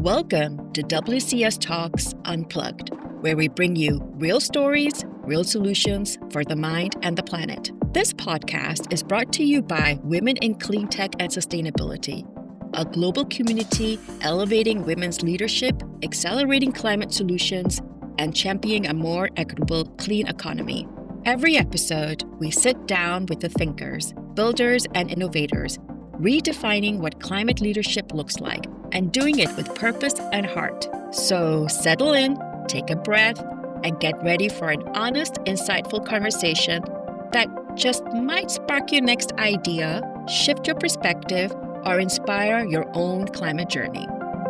Welcome to WCS Talks Unplugged, where we bring you real stories, real solutions for the mind and the planet. This podcast is brought to you by Women in Clean Tech and Sustainability, a global community elevating women's leadership, accelerating climate solutions, and championing a more equitable, clean economy. Every episode, we sit down with the thinkers, builders, and innovators, redefining what climate leadership looks like and doing it with purpose and heart. So settle in, take a breath, and get ready for an honest, insightful conversation that just might spark your next idea, shift your perspective, or inspire your own climate journey.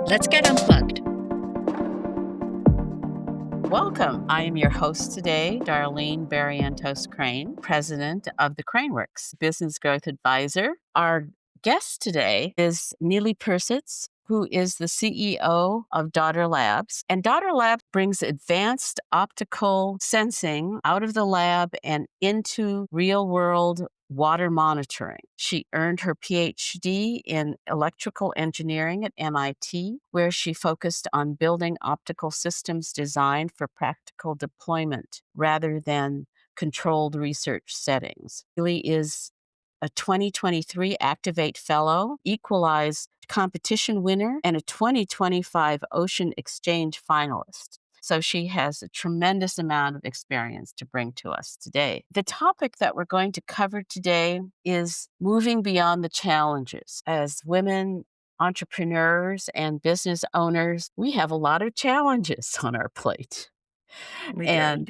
Let's get unplugged. Welcome. I am your host today, Darlene Barrientos Crane, president of the Craneworks Business Growth Advisor. Our guest today is Nili Persits, who is the CEO of Dottir Labs. And Dottir Labs brings advanced optical sensing out of the lab and into real-world water monitoring. She earned her PhD in electrical engineering at MIT, where she focused on building optical systems designed for practical deployment rather than controlled research settings. Nili is a 2023 Activate Fellow, Equalize competition winner, and a 2025 Ocean Exchange finalist. So she has a tremendous amount of experience to bring to us today. The topic that we're going to cover today is moving beyond the challenges. As women entrepreneurs and business owners, we have a lot of challenges on our plate. And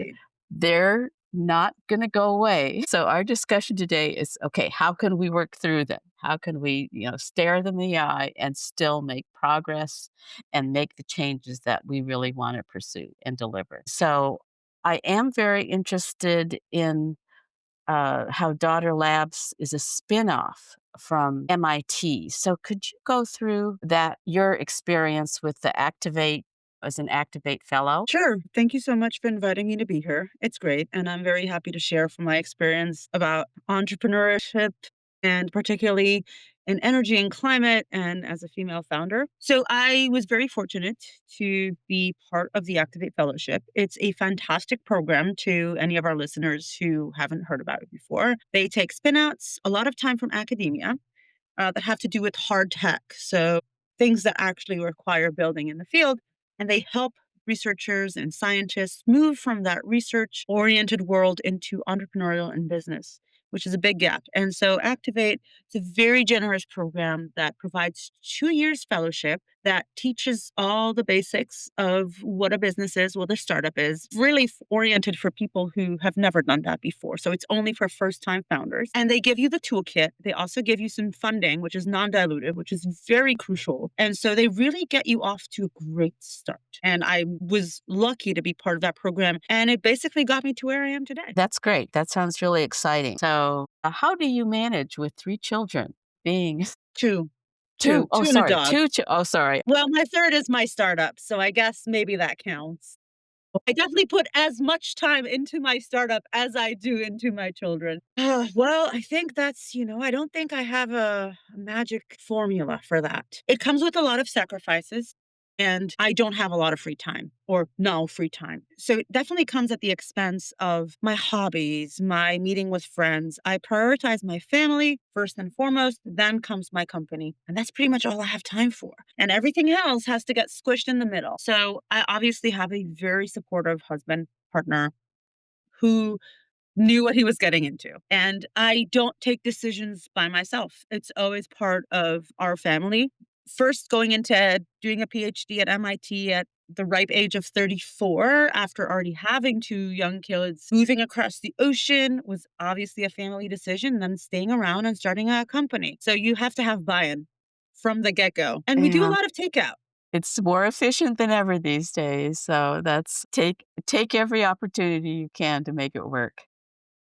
they're not going to go away. So our discussion today is, okay, how can we work through them? How can we, stare them in the eye and still make progress and make the changes that we really want to pursue and deliver? So I am very interested in how Dottir Labs is a spinoff from MIT. So could you go through your experience with the Activate as an Activate Fellow? Sure. Thank you so much for inviting me to be here. It's great. And I'm very happy to share from my experience about entrepreneurship and particularly in energy and climate and as a female founder. So I was very fortunate to be part of the Activate Fellowship. It's a fantastic program to any of our listeners who haven't heard about it before. They take spinouts, a lot of time from academia that have to do with hard tech. So things that actually require building in the field. And they help researchers and scientists move from that research-oriented world into entrepreneurial and business, which is a big gap. And so Activate is a very generous program that provides 2 years fellowship that teaches all the basics of what a business is, what a startup is, really oriented for people who have never done that before. So it's only for first-time founders. And they give you the toolkit. They also give you some funding, which is non-dilutive, which is very crucial. And so they really get you off to a great start. And I was lucky to be part of that program. And it basically got me to where I am today. That's great. That sounds really exciting. So how do you manage with 3 children being... Two. Two. Oh, and a sorry. dog. Oh, sorry. Well, my third is my startup, so I guess maybe that counts. I definitely put as much time into my startup as I do into my children. Well, I think that's, I don't think I have a magic formula for that. It comes with a lot of sacrifices. And I don't have a lot of free time or no free time. So it definitely comes at the expense of my hobbies, my meeting with friends. I prioritize my family first and foremost, then comes my company. And that's pretty much all I have time for. And everything else has to get squished in the middle. So I obviously have a very supportive husband, partner who knew what he was getting into. And I don't take decisions by myself. It's always part of our family. First, going into doing a PhD at MIT at the ripe age of 34, after already having 2 young kids, moving across the ocean was obviously a family decision, and then staying around and starting a company. So you have to have buy-in from the get-go. And we do a lot of takeout. It's more efficient than ever these days. So that's take every opportunity you can to make it work.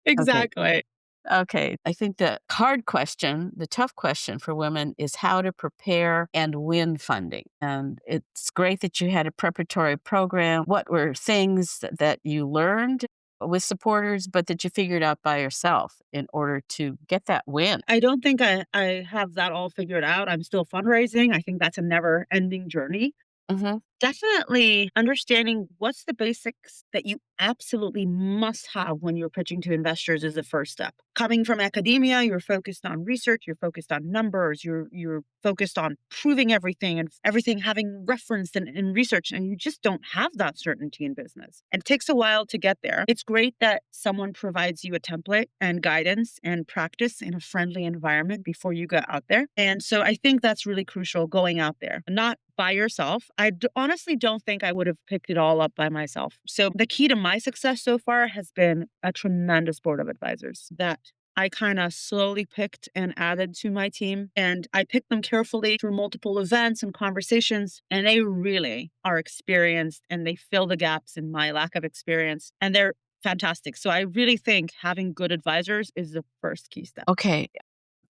Exactly. Okay. I think the hard question, the tough question for women is how to prepare and win funding. And it's great that you had a preparatory program. What were things that you learned with supporters, but that you figured out by yourself in order to get that win? I don't think I have that all figured out. I'm still fundraising. I think that's a never-ending journey. Hmm. Definitely understanding what's the basics that you absolutely must have when you're pitching to investors is the first step. Coming from academia, you're focused on research, you're focused on numbers, you're focused on proving everything and everything having reference in research, and you just don't have that certainty in business. And it takes a while to get there. It's great that someone provides you a template and guidance and practice in a friendly environment before you go out there. And so I think that's really crucial going out there, not by yourself. Honestly don't think I would have picked it all up by myself. So the key to my success so far has been a tremendous board of advisors that I kind of slowly picked and added to my team. And I picked them carefully through multiple events and conversations. And they really are experienced and they fill the gaps in my lack of experience. And they're fantastic. So I really think having good advisors is the first key step. Okay.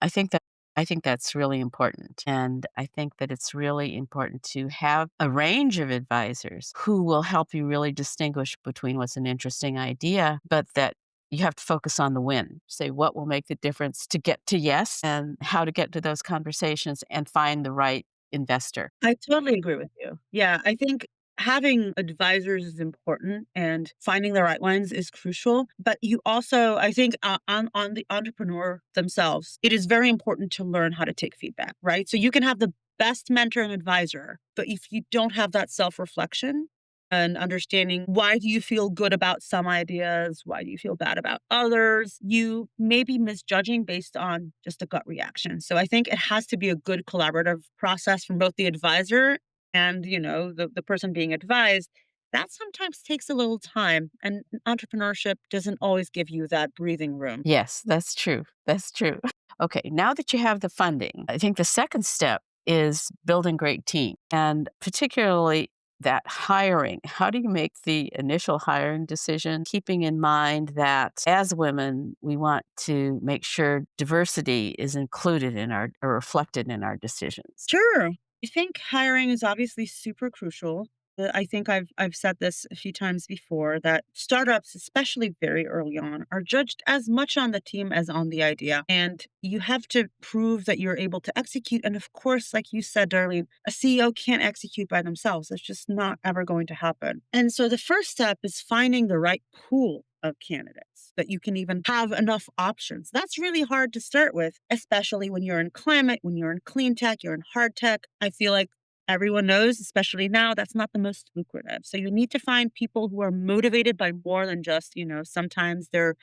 I think that I think that's really important. And I think that it's really important to have a range of advisors who will help you really distinguish between what's an interesting idea, but that you have to focus on the win. Say what will make the difference to get to yes and how to get to those conversations and find the right investor. I totally agree with you. Yeah, I think having advisors is important and finding the right ones is crucial. But you also, I think, on the entrepreneur themselves, it is very important to learn how to take feedback, right? So you can have the best mentor and advisor, but if you don't have that self reflection, and understanding why do you feel good about some ideas, why do you feel bad about others, you may be misjudging based on just a gut reaction. So I think it has to be a good collaborative process from both the advisor and the person being advised. That sometimes takes a little time, and entrepreneurship doesn't always give you that breathing room. Yes, that's true. That's true. Okay, now that you have the funding, I think the second step is building great team and particularly that hiring. How do you make the initial hiring decision, keeping in mind that as women, we want to make sure diversity is included in our or reflected in our decisions? Sure. I think hiring is obviously super crucial. I think I've said this a few times before that startups, especially very early on, are judged as much on the team as on the idea. And you have to prove that you're able to execute. And of course, like you said, Darlene, a CEO can't execute by themselves. That's just not ever going to happen. And so the first step is finding the right pool of candidates that you can even have enough options. That's really hard to start with, especially when you're in climate, when you're in clean tech, you're in hard tech. I feel like everyone knows, especially now, that's not the most lucrative. So you need to find people who are motivated by more than just, sometimes their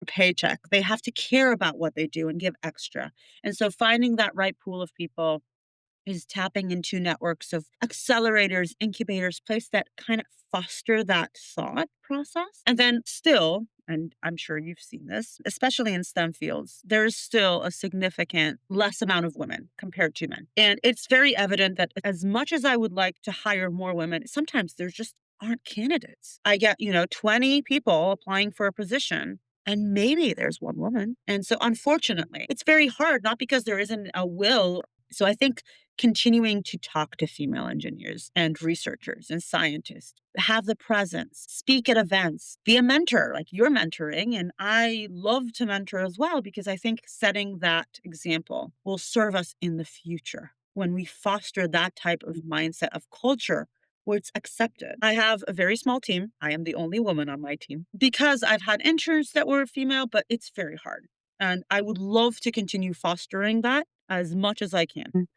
paycheck. They have to care about what they do and give extra. And so finding that right pool of people is tapping into networks of accelerators, incubators, place that kind of foster that thought process. And then still, and I'm sure you've seen this, especially in STEM fields, there's still a significant less amount of women compared to men. And it's very evident that as much as I would like to hire more women, sometimes there's just aren't candidates. I get, 20 people applying for a position and maybe there's one woman. And so unfortunately, it's very hard, not because there isn't a will. So I think continuing to talk to female engineers and researchers and scientists, have the presence, speak at events, be a mentor like you're mentoring. And I love to mentor as well because I think setting that example will serve us in the future when we foster that type of mindset of culture where it's accepted. I have a very small team. I am the only woman on my team because I've had interns that were female, but it's very hard. And I would love to continue fostering that as much as I can.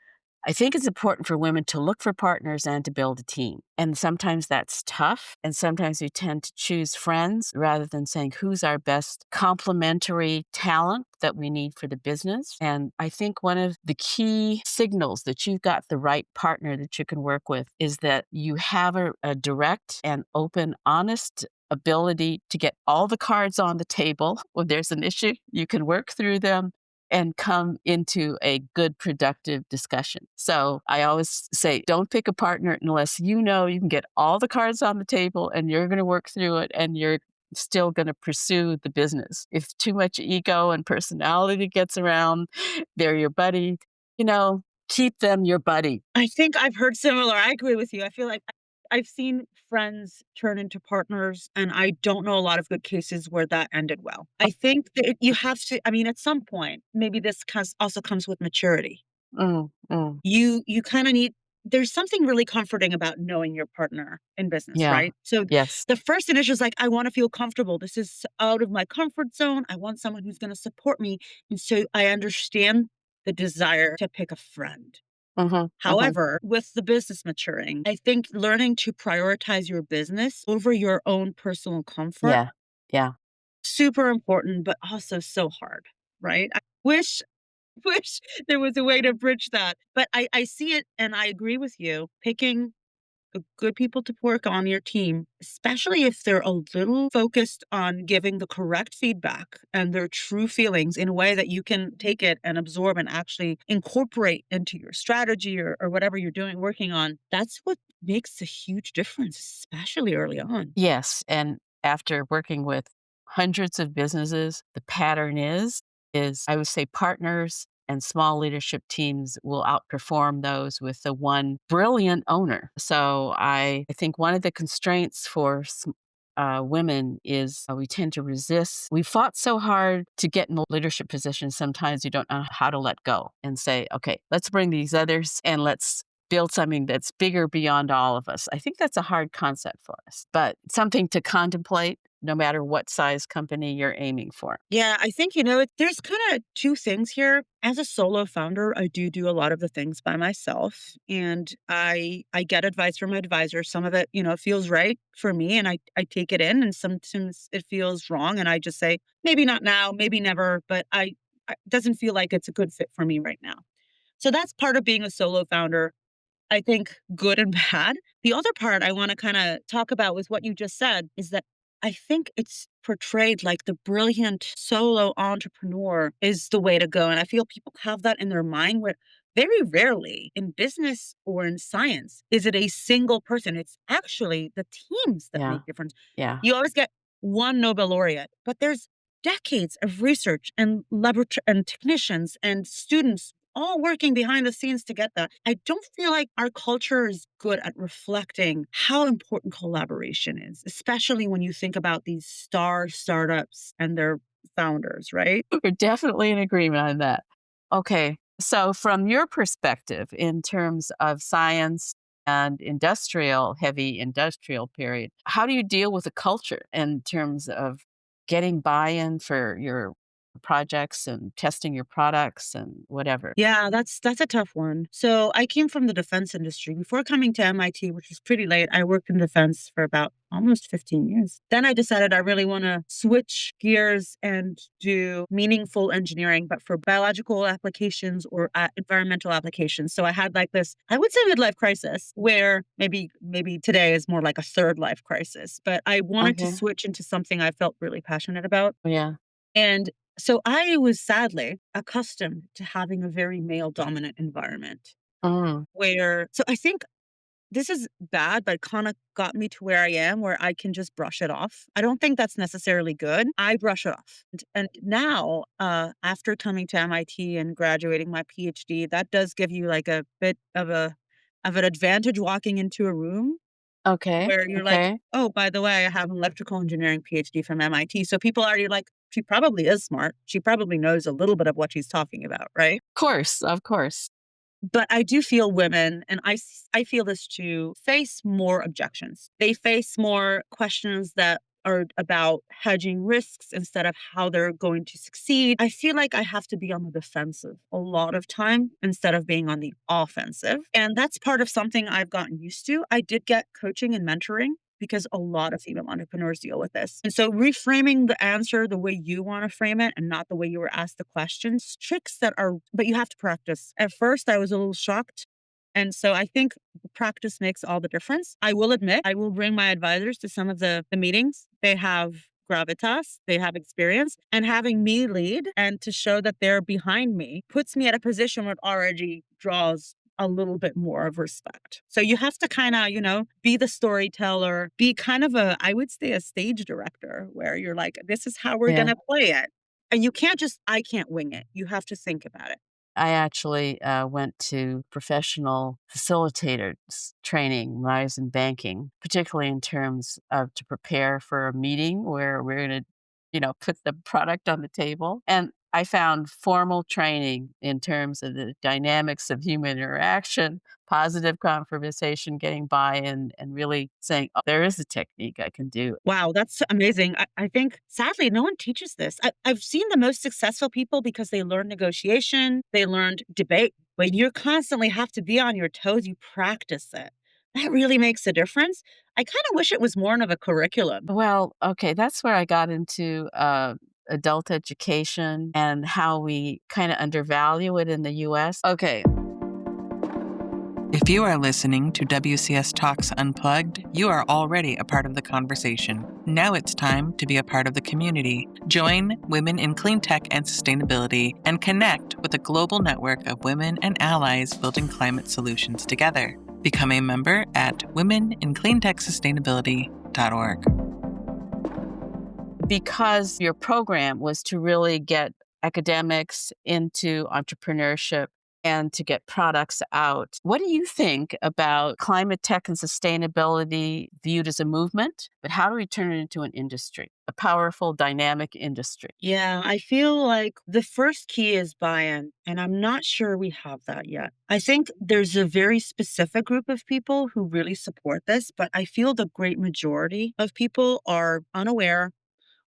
I think it's important for women to look for partners and to build a team. And sometimes that's tough. And sometimes we tend to choose friends rather than saying who's our best complementary talent that we need for the business. And I think one of the key signals that you've got the right partner that you can work with is that you have a direct and open, honest ability to get all the cards on the table. When there's an issue, you can work through them and come into a good, productive discussion. So I always say, don't pick a partner unless you know you can get all the cards on the table and you're going to work through it and you're still going to pursue the business. If too much ego and personality gets around, they're your buddy, keep them your buddy. I think I've heard similar. I agree with you. I feel like I've seen friends turn into partners, and I don't know a lot of good cases where that ended well. I think that you have to, I mean, at some point, maybe this also comes with maturity. Mm, mm. You kind of need there's something really comforting about knowing your partner in business, Yeah. right? So Yes. the first initial is like, I want to feel comfortable. This is out of my comfort zone. I want someone who's going to support me. And so I understand the desire to pick a friend. Mhm. Mhm. However, with the business maturing, I think learning to prioritize your business over your own personal comfort, Yeah. Yeah. super important, but also so hard, right? I wish there was a way to bridge that. But I see it and I agree with you. Picking good people to work on your team, especially if they're a little focused on giving the correct feedback and their true feelings in a way that you can take it and absorb and actually incorporate into your strategy or whatever you're doing, working on. That's what makes a huge difference, especially early on. Yes, and after working with hundreds of businesses, the pattern is I would say partners and small leadership teams will outperform those with the one brilliant owner. So I think one of the constraints for women is we tend to resist. We fought so hard to get in a leadership position. Sometimes you don't know how to let go and say, okay, let's bring these others and let's build something that's bigger beyond all of us. I think that's a hard concept for us, but something to contemplate no matter what size company you're aiming for. Yeah, I think, there's kind of two things here. As a solo founder, I do a lot of the things by myself and I get advice from my advisor. Some of it, feels right for me and I take it in and sometimes it feels wrong and I just say, maybe not now, maybe never, but it doesn't feel like it's a good fit for me right now. So that's part of being a solo founder. I think good and bad. The other part I want to kind of talk about with what you just said is that I think it's portrayed like the brilliant solo entrepreneur is the way to go. And I feel people have that in their mind where very rarely in business or in science is it a single person. It's actually the teams that Yeah. make difference. Yeah. You always get one Nobel laureate, but there's decades of research and laboratory and technicians and students all working behind the scenes to get that. I don't feel like our culture is good at reflecting how important collaboration is, especially when you think about these star startups and their founders, right? We're definitely in agreement on that. Okay. So, from your perspective, in terms of science and heavy industrial period, how do you deal with the culture in terms of getting buy in for your projects and testing your products and whatever? Yeah, that's a tough one. So I came from the defense industry. Before coming to MIT, which was pretty late, I worked in defense for about almost 15 years. Then I decided I really want to switch gears and do meaningful engineering, but for biological applications or environmental applications. So I had like this, I would say midlife crisis, where maybe today is more like a third life crisis. But I wanted to Okay. switch into something I felt really passionate about. Yeah. And so I was sadly accustomed to having a very male dominant environment Mm. so I think this is bad, but kind of got me to where I am, where I can just brush it off. I don't think that's necessarily good. I brush it off. And now, after coming to MIT and graduating my PhD, that does give you like a bit of an advantage walking into a room Okay. where you're like, Okay. "Oh, by the way, I have an electrical engineering PhD from MIT." So people are already like, "She probably is smart. She probably knows a little bit of what she's talking about," right? Of course. Of course. But I do feel women, and I feel this too, face more objections. They face more questions that are about hedging risks instead of how they're going to succeed. I feel like I have to be on the defensive a lot of time instead of being on the offensive. And that's part of something I've gotten used to. I did get coaching and mentoring because a lot of female entrepreneurs deal with this. And so reframing the answer the way you want to frame it and not the way you were asked the questions, tricks that are, but you have to practice. At first, I was a little shocked. And so I think practice makes all the difference. I will admit, I will bring my advisors to some of the meetings. They have gravitas, they have experience, and having me lead and to show that they're behind me puts me at a position where it already draws a little bit more of respect. So you have to kind of, be the storyteller, be kind of I would say a stage director where you're like, this is how we're going Yeah. to play it. And I can't wing it. You have to think about it. I actually went to professional facilitators training when I was in banking, particularly in terms of to prepare for a meeting where we're going to, put the product on the table. And I found formal training in terms of the dynamics of human interaction, positive conversation, getting buy-in, and really saying, "Oh, there is a technique I can do." Wow, that's amazing. I think sadly, no one teaches this. I've seen the most successful people because they learned negotiation, they learned debate. When you constantly have to be on your toes, you practice it. That really makes a difference. I kind of wish it was more of a curriculum. Well, okay, that's where I got into adult education and how we kind of undervalue it in the US. Okay. If you are listening to WCS Talks Unplugged, you are already a part of the conversation. Now it's time to be a part of the community. Join Women in Clean Tech and Sustainability and connect with a global network of women and allies building climate solutions together. Become a member at womenincleantechsustainability.org. Because your program was to really get academics into entrepreneurship and to get products out. What do you think about climate tech and sustainability viewed as a movement? But how do we turn it into an industry, a powerful, dynamic industry? Yeah, I feel like the first key is buy-in, and I'm not sure we have that yet. I think there's a very specific group of people who really support this, but I feel the great majority of people are unaware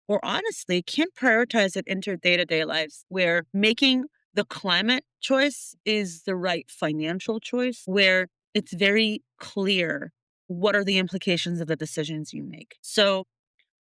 or honestly can't prioritize it into their day-to-day lives, where making the climate choice is the right financial choice, where it's very clear what are the implications of the decisions you make. So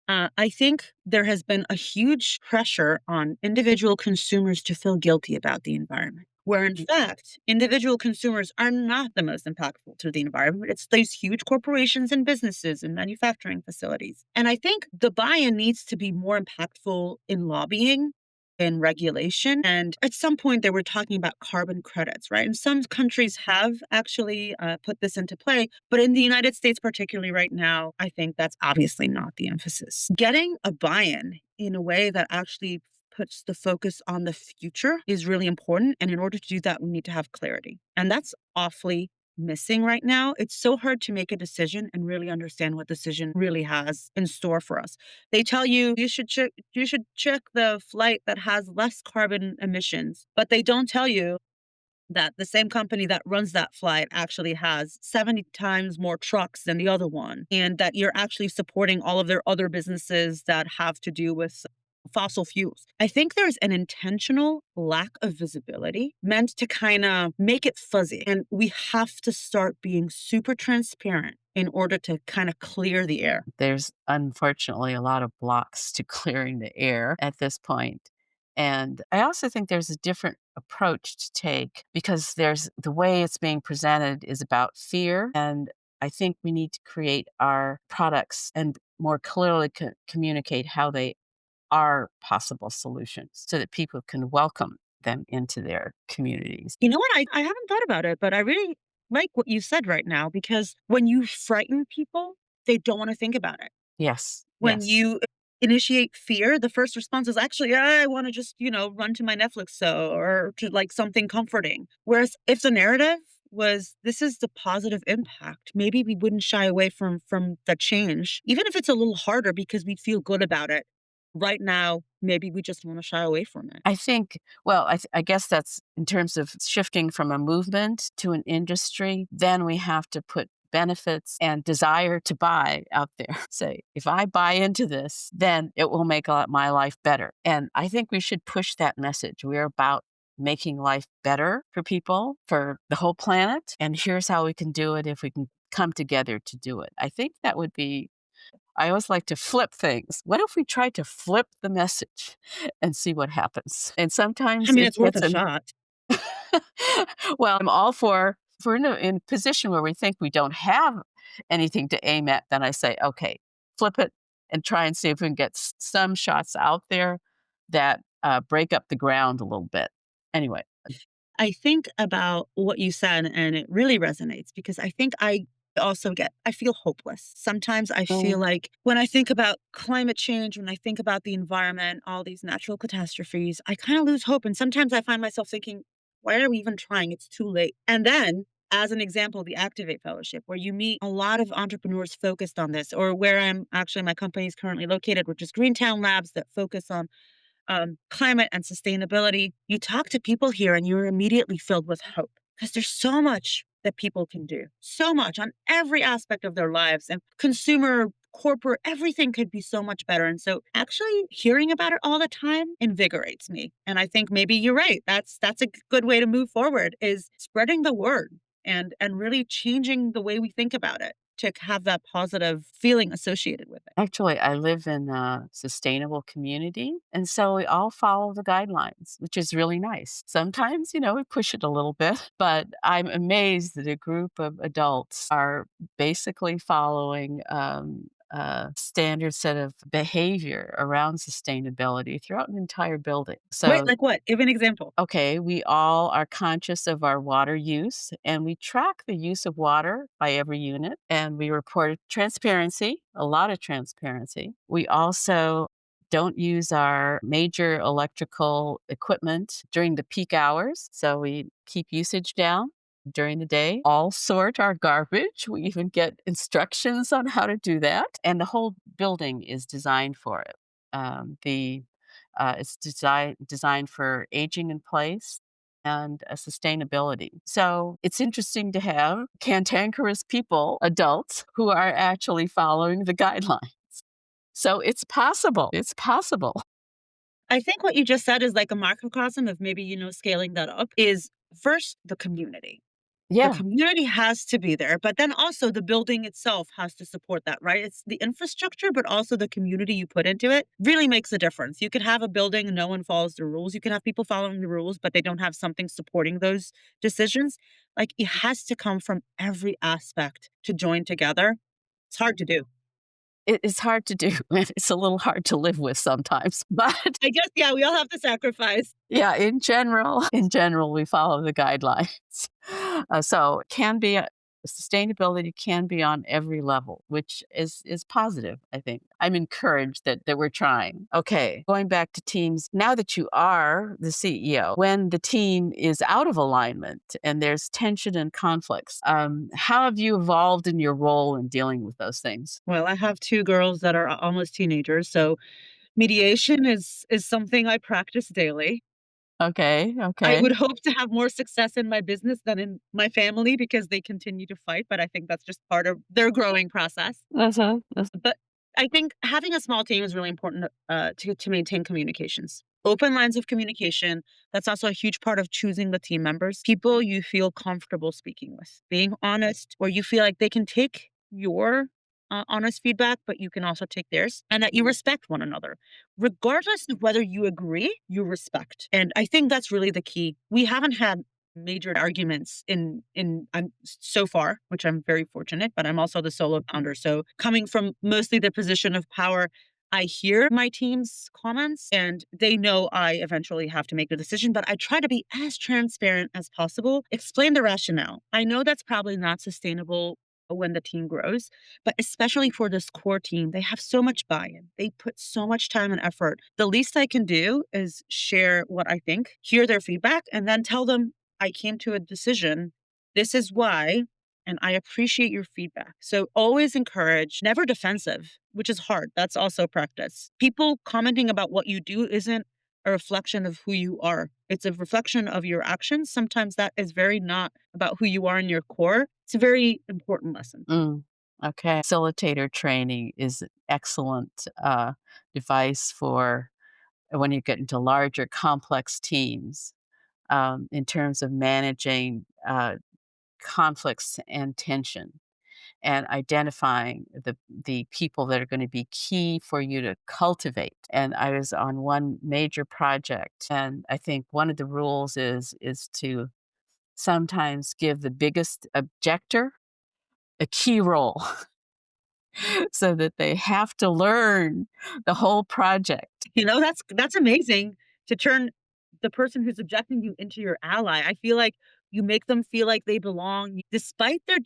I think there has been a huge pressure on individual consumers to feel guilty about the environment, where in fact, individual consumers are not the most impactful to the environment. It's these huge corporations and businesses and manufacturing facilities. And I think the buy in needs to be more impactful in lobbying and regulation. And at some point, they were talking about carbon credits, right? And some countries have actually put this into play. But in the United States, particularly right now, I think that's obviously not the emphasis. Getting a buy in a way that actually puts the focus on the future is really important. And in order to do that, we need to have clarity. And that's awfully missing right now. It's so hard to make a decision and really understand what decision really has in store for us. They tell you you should check the flight that has less carbon emissions, but they don't tell you that the same company that runs that flight actually has 70 times more trucks than the other one, and that you're actually supporting all of their other businesses that have to do with fossil fuels. I think there's an intentional lack of visibility meant to kind of make it fuzzy. And we have to start being super transparent in order to kind of clear the air. There's unfortunately a lot of blocks to clearing the air at this point. And I also think there's a different approach to take because there's the way it's being presented is about fear. And I think we need to create our products and more clearly communicate how they are possible solutions so that people can welcome them into their communities. You know what? I haven't thought about it, but I really like what you said right now because when you frighten people, they don't want to think about it. Yes, When yes. you initiate fear, the first response is actually, I want to just, run to my Netflix show or to like something comforting. Whereas if the narrative was this is the positive impact, maybe we wouldn't shy away from the change, even if it's a little harder because we feel good about it. Right now, maybe we just want to shy away from it. I think, well, I guess that's in terms of shifting from a movement to an industry, then we have to put benefits and desire to buy out there. Say, if I buy into this, then it will make my life better. And I think we should push that message. We're about making life better for people, for the whole planet. And here's how we can do it if we can come together to do it. I think that would be I always like to flip things. What if we try to flip the message and see what happens? And I sometimes mean, it it's worth gets a an shot. well, I'm all for if we're in a position where we think we don't have anything to aim at, then I say, okay, flip it and try and see if we can get some shots out there that break up the ground a little bit. Anyway, I think about what you said and it really resonates because I think I feel hopeless. Sometimes I feel mm, like when I think about climate change, when I think about the environment, all these natural catastrophes, I kind of lose hope. And sometimes I find myself thinking, why are we even trying? It's too late. And then, as an example, the Activate Fellowship, where you meet a lot of entrepreneurs focused on this, or where my company is currently located, which is Greentown Labs that focus on climate and sustainability, you talk to people here and you're immediately filled with hope because there's so much that people can do, so much on every aspect of their lives and consumer, corporate, everything could be so much better. And so actually hearing about it all the time invigorates me. And I think maybe you're right. That's a good way to move forward is spreading the word and really changing the way we think about it to have that positive feeling associated with it. Actually, I live in a sustainable community, and so we all follow the guidelines, which is really nice. Sometimes, we push it a little bit, but I'm amazed that a group of adults are basically following a standard set of behavior around sustainability throughout an entire building. Wait, So like what? Give an example. okay, we all are conscious of our water use and we track the use of water by every unit and we report transparency, a lot of transparency. We also don't use our major electrical equipment during the peak hours, so we keep usage down during the day. All sort our garbage. We even get instructions on how to do that, and the whole building is designed for it. The it's designed for aging in place and sustainability. So it's interesting to have cantankerous people, adults, who are actually following the guidelines. So it's possible. It's possible. I think what you just said is like a microcosm of maybe, scaling that up is first the community. The Yeah. community has to be there, but then also the building itself has to support that, right? It's the infrastructure, but also the community you put into it really makes a difference. You could have a building and no one follows the rules. You can have people following the rules, but they don't have something supporting those decisions. Like it has to come from every aspect to join together. It's hard to do. It is hard to do, and it's a little hard to live with sometimes, but I guess, yeah, we all have to sacrifice. yeah, in general, we follow the guidelines. So it can be sustainability can be on every level, which is positive, I think. I'm encouraged that we're trying. Okay, going back to teams, now that you are the CEO, when the team is out of alignment and there's tension and conflicts, how have you evolved in your role in dealing with those things? Well, I have two girls that are almost teenagers, so mediation is something I practice daily. Okay, I okay. would hope to have more success in my business than in my family because they continue to fight, but I think that's just part of their growing process. That's But I think having a small team is really important to maintain communications. Open lines of communication. That's also a huge part of choosing the team members. People you feel comfortable speaking with, being honest, where you feel like they can take your honest feedback, but you can also take theirs, and that you respect one another. Regardless of whether you agree, you respect. And I think that's really the key. We haven't had major arguments in so far, which I'm very fortunate, but I'm also the solo founder. So coming from mostly the position of power, I hear my team's comments and they know I eventually have to make the decision, but I try to be as transparent as possible, explain the rationale. I know that's probably not sustainable when the team grows, but especially for this core team, they have so much buy-in. They put so much time and effort. The least I can do is share what I think, hear their feedback, and then tell them I came to a decision. This is why, and I appreciate your feedback. So always encourage, never defensive, which is hard. That's also practice. People commenting about what you do isn't a reflection of who you are. It's a reflection of your actions. Sometimes that is very not about who you are in your core. It's a very important lesson. mm, okay. Facilitator training is an excellent device for when you get into larger, complex teams in terms of managing conflicts and tension and identifying the people that are going to be key for you to cultivate. And I was on one major project, and I think one of the rules is to sometimes give the biggest objector a key role so that they have to learn the whole project. That's amazing to turn the person who's objecting you into your ally. I feel like you make them feel like they belong. Despite the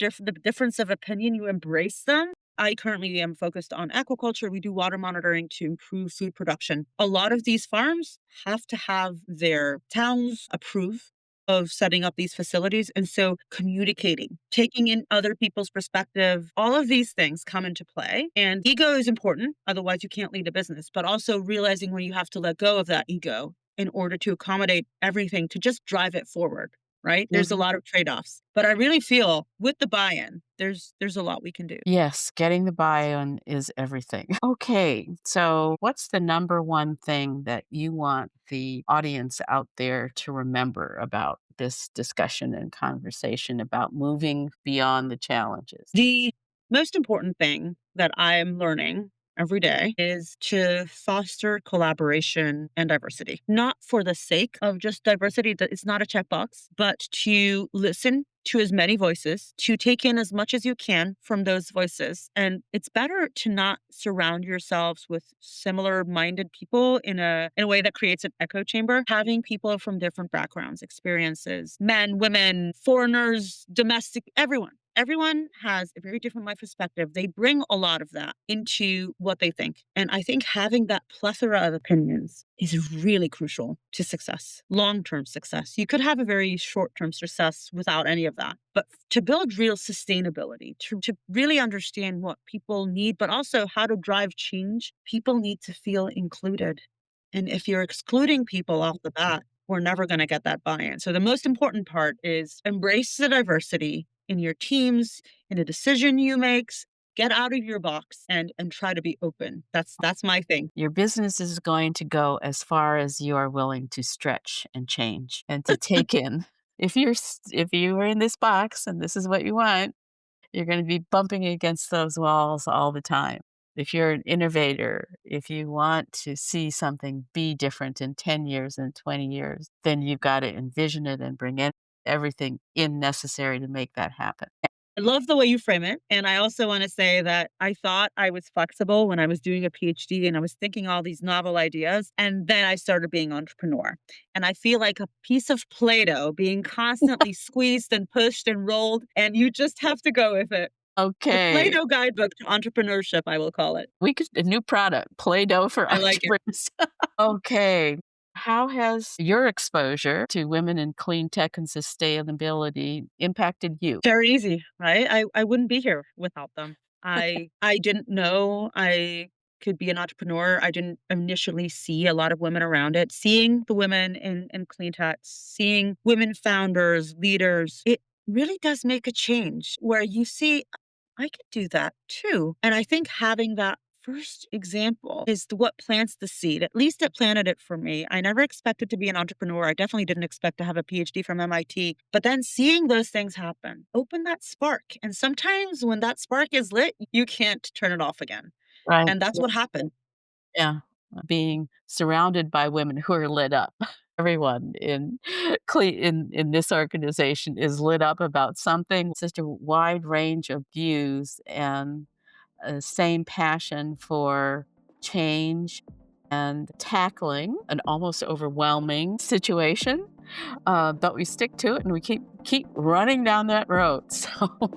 difference of opinion, you embrace them. I currently am focused on aquaculture. We do water monitoring to improve food production. A lot of these farms have to have their towns approve of setting up these facilities. And so communicating, taking in other people's perspective, all of these things come into play. And ego is important. Otherwise, you can't lead a business, but also realizing when you have to let go of that ego in order to accommodate everything to just drive it forward. Right? There's a lot of trade-offs, but I really feel with the buy-in, there's a lot we can do. Yes, getting the buy-in is everything. Okay, so what's the number one thing that you want the audience out there to remember about this discussion and conversation about moving beyond the challenges? The most important thing that I'm learning every day is to foster collaboration and diversity. Not for the sake of just diversity, that it's not a checkbox, but to listen to as many voices, to take in as much as you can from those voices. And it's better to not surround yourselves with similar minded people in a way that creates an echo chamber. Having people from different backgrounds, experiences, men, women, foreigners, domestic, everyone. Everyone has a very different life perspective. They bring a lot of that into what they think. And I think having that plethora of opinions is really crucial to success, long-term success. You could have a very short-term success without any of that. But to build real sustainability, to really understand what people need, but also how to drive change, people need to feel included. And if you're excluding people off the bat, we're never going to get that buy-in. So the most important part is embrace the diversity in your teams, in a decision you make. Get out of your box and try to be open. That's my thing. Your business is going to go as far as you are willing to stretch and change and to take in. If you are in this box and this is what you want, you're going to be bumping against those walls all the time. If you're an innovator, if you want to see something be different in 10 years and 20 years, then you've got to envision it and bring in everything in necessary to make that happen. I love the way you frame it. And I also want to say that I thought I was flexible when I was doing a PhD and I was thinking all these novel ideas. And then I started being an entrepreneur. And I feel like a piece of Play-Doh being constantly squeezed and pushed and rolled. And you just have to go with it. The Okay. Play-Doh guidebook to entrepreneurship, I will call it. A new product, Play-Doh for I like it. entrepreneurs. Okay. How has your exposure to women in clean tech and sustainability impacted you? Very easy, right? I wouldn't be here without them. I didn't know I could be an entrepreneur. I didn't initially see a lot of women around it. Seeing the women in clean tech, seeing women founders, leaders, it really does make a change where you see, I could do that too. And I think having that first example is what plants the seed. At least it planted it for me. I never expected to be an entrepreneur. I definitely didn't expect to have a PhD from MIT. But then seeing those things happen, open that spark. And sometimes when that spark is lit, you can't turn it off again. Right. And that's what happened. Yeah. Being surrounded by women who are lit up. Everyone in this organization is lit up about something. It's just a wide range of views and same passion for change and tackling an almost overwhelming situation. But we stick to it and we keep running down that road. So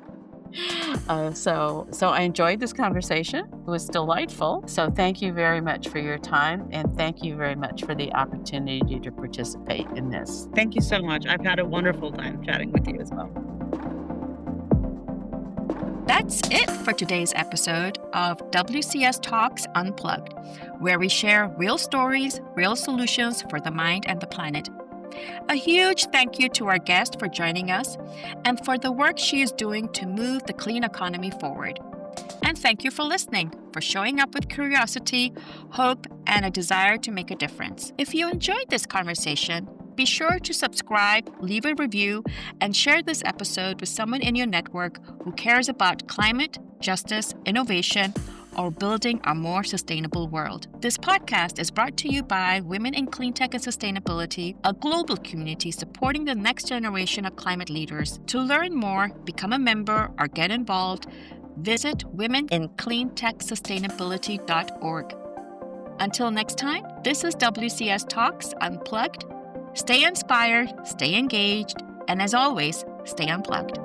I enjoyed this conversation. It was delightful. So thank you very much for your time, and thank you very much for the opportunity to participate in this. Thank you so much. I've had a wonderful time chatting with you as well. That's it for today's episode of WCS Talks Unplugged, where we share real stories, real solutions for the mind and the planet. A huge thank you to our guest for joining us and for the work she is doing to move the clean economy forward. And thank you for listening, for showing up with curiosity, hope, and a desire to make a difference. If you enjoyed this conversation, be sure to subscribe, leave a review, and share this episode with someone in your network who cares about climate, justice, innovation, or building a more sustainable world. This podcast is brought to you by Women in Clean Tech and Sustainability, a global community supporting the next generation of climate leaders. To learn more, become a member, or get involved, visit womenincleantechsustainability.org. Until next time, this is WCS Talks Unplugged. Stay inspired, stay engaged, and as always, stay unplugged.